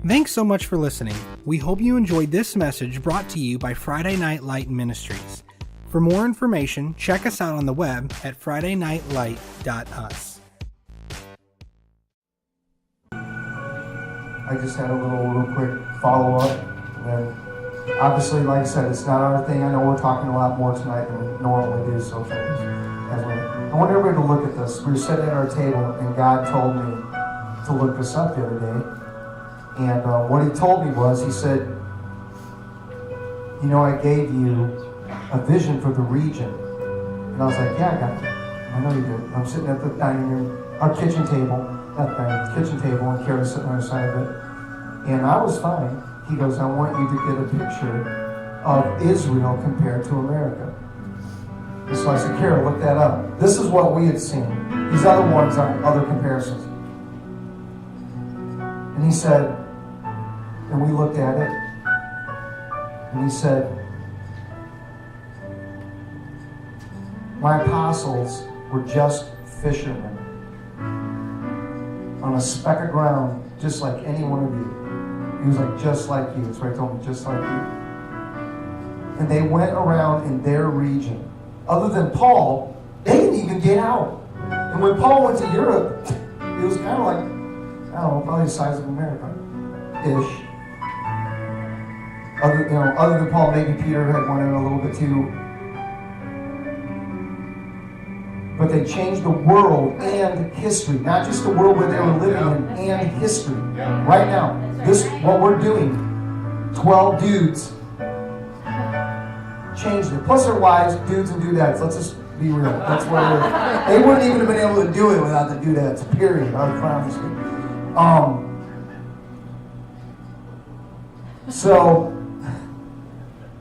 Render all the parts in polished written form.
Thanks so much for listening. We hope you enjoyed this message brought to you by Friday Night Light Ministries. For more information, check us out on the web at FridayNightLight.us. I just had a real quick follow-up. And then, obviously, like I said, it's not our thing. I know we're talking a lot more tonight than we normally do, so I want everybody to look at this. We were sitting at our table, and God told me to look this up the other day. And what he told me was, he said, you know, I gave you a vision for the region. And I was like, yeah, I got it. I know you did. I'm sitting at the dining room, our kitchen table, not the kitchen table, and Kara's sitting on the side of it. And I was fine. He goes, I want you to get a picture of Israel compared to America. And so I said, Kara, look that up. This is what we had seen. These other ones are other comparisons. And he said, and we looked at it, and he said, my apostles were just fishermen on a speck of ground, just like any one of you. He was like, just like you. That's what he told me, just like you. And they went around in their region. Other than Paul, they didn't even get out. And when Paul went to Europe, it was kind of like, I don't know, probably the size of America-ish. Other than Paul, maybe Peter had went in a little bit too. But they changed the world and history, not just the world where they were living in, and history. Right now, this what we're doing. 12 dudes changed it. Plus their wives, dudes and dudettes. Let's just be real. That's what it is. They wouldn't even have been able to do it without the dudettes. Period. I promise you.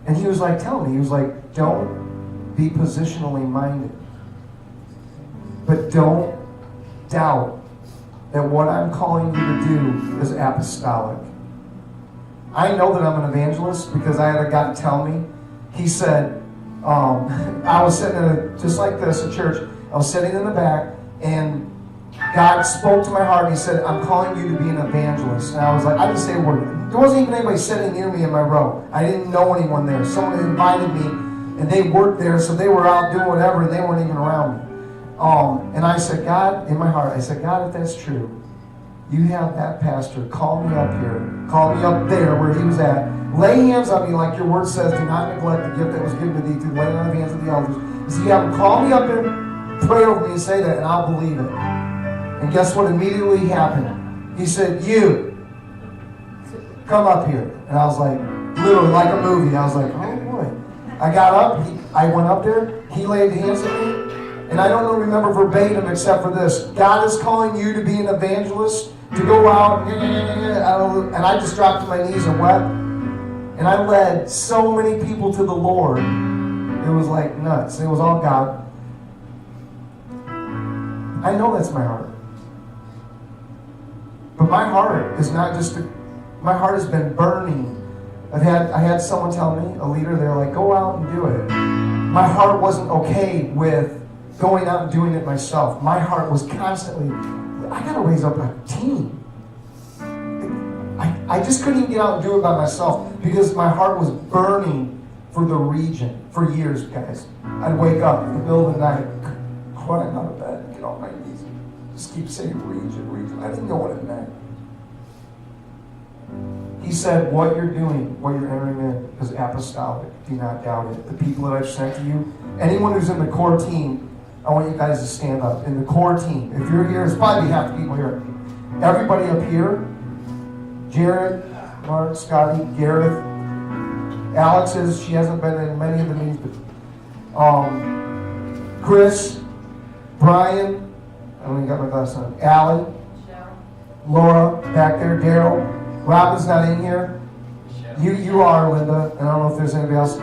And he was like, telling me, he was like, don't be positionally minded. But don't doubt that what I'm calling you to do is apostolic. I know that I'm an evangelist because I had a guy tell me. He said, I was sitting in just like this, a church. I was sitting in the back, and God spoke to my heart, and he said, I'm calling you to be an evangelist. And I was like, I didn't say a word. There wasn't even anybody sitting near me in my row. I didn't know anyone there. Someone invited me, and they worked there, so they were out doing whatever, and they weren't even around me. And I said, God, in my heart, I said, God, if that's true, you have that pastor call me up here, call me up there where he was at, lay hands on me like your word says, do not neglect the gift that was given to thee to lay it on the hands of the elders. He said, you have him call me up there, pray over me and say that, and I'll believe it. And guess what immediately happened? He said, you, come up here. And I was like, literally like a movie. I was like, oh boy. I got up, I went up there, he laid hands on me, and I don't remember verbatim except for this. God is calling you to be an evangelist, to go out, and I just dropped to my knees and wept. And I led so many people to the Lord. It was like nuts. It was all God. I know that's my heart. But my heart is not just, my heart has been burning. I had someone tell me, a leader, they're like, go out and do it. My heart wasn't okay with going out and doing it myself. My heart was constantly, I gotta raise up a team. I just couldn't even get out and do it by myself because my heart was burning for the region for years, guys. I'd wake up in the middle of the night, crying out of bed, get on my knees, just keep saying region, region. I didn't know what it meant. He said, what you're doing, what you're entering in is apostolic. Do not doubt it. The people that I've sent to you, anyone who's in the core team, I want you guys to stand up. In the core team, if you're here, there's probably half the people here. Everybody up here, Jared, Mark, Scotty, Gareth, Alex she hasn't been in many of the meetings, but Chris, Brian, I don't even got my glasses on, Allie, Laura, back there, Daryl, Robin's not in here. You are, Linda, and I don't know if there's anybody else.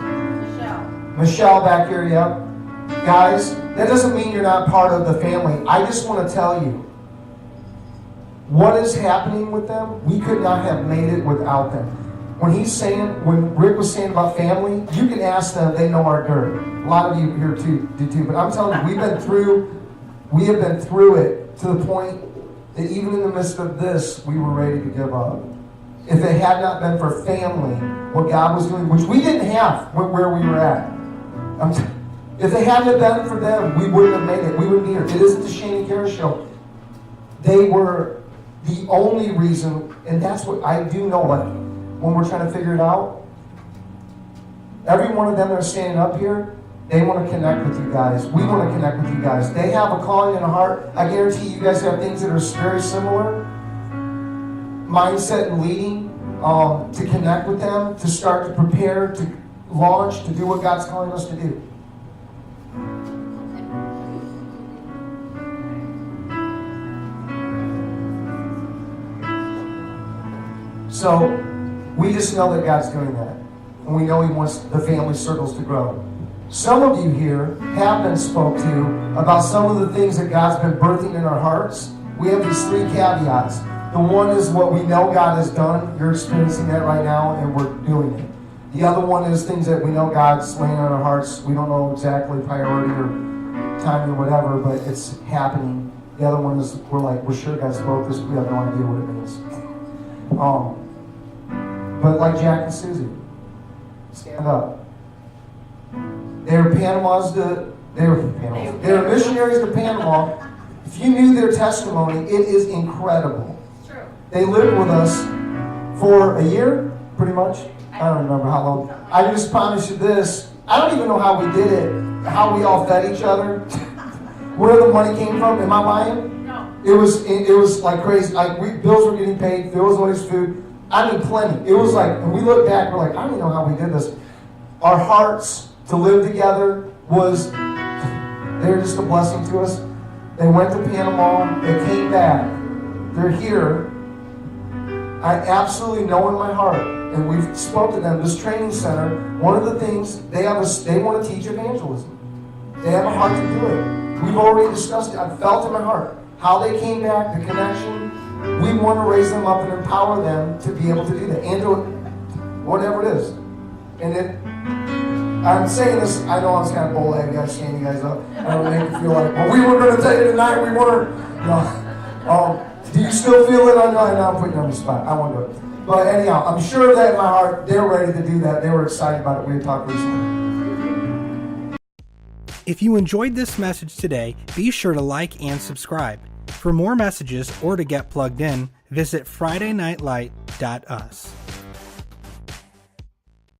Michelle back here, yeah. Guys, that doesn't mean you're not part of the family. I just want to tell you, what is happening with them, we could not have made it without them. When Rick was saying about family, you can ask them, they know our dirt. A lot of you here do too, but I'm telling you, we have been through it to the point that even in the midst of this, we were ready to give up. if it had not been for family, what God was doing, which we didn't have where we were at. If it hadn't been for them, we wouldn't have made it. We wouldn't be here. It isn't the Shane and Kara show. They were the only reason, and that's what I do know, like, when we're trying to figure it out, every one of them that are standing up here, they want to connect with you guys. We want to connect with you guys. They have a calling and a heart. I guarantee you guys have things that are very similar. Mindset and leading, to connect with them, to start to prepare, to launch, to do what God's calling us to do. So, we just know that God's doing that. And we know He wants the family circles to grow. Some of you here have been spoke to about some of the things that God's been birthing in our hearts. We have these 3 caveats. The one is what we know God has done. You're experiencing that right now, and we're doing it. The other one is things that we know God's laying on our hearts. We don't know exactly priority or timing or whatever, but it's happening. The other one is we're sure God spoke this, but we have no idea what it means. But like Jack and Susie, stand up. They were missionaries to Panama. If you knew their testimony, it is incredible. True. They lived with us for a year, pretty much. I don't remember how long. I just promise you this. I don't even know how we did it, how we all fed each other, where the money came from. Am I lying? No. It was like crazy. Bills were getting paid. There was always food. I mean, plenty. It was like, when we look back, we're like, I don't even know how we did this. Our hearts to live together they were just a blessing to us. They went to Panama. They came back. They're here. I absolutely know in my heart, and we've spoke to them, this training center, one of the things, they want to teach evangelism. They have a heart to do it. We've already discussed it. I felt in my heart how they came back, the connection. We want to raise them up and empower them to be able to do that, and do it, whatever it is. And I'm saying this, I know I was kind of bull-headed, I stand you guys up. I don't make you feel like, well, we were going to tell you tonight, we weren't. No. Do you still feel it? I know I'm putting you on the spot. I won't do it. But anyhow, I'm sure that in my heart, they're ready to do that. They were excited about it. We had talked recently. If you enjoyed this message today, be sure to like and subscribe. For more messages or to get plugged in, visit FridayNightLight.us.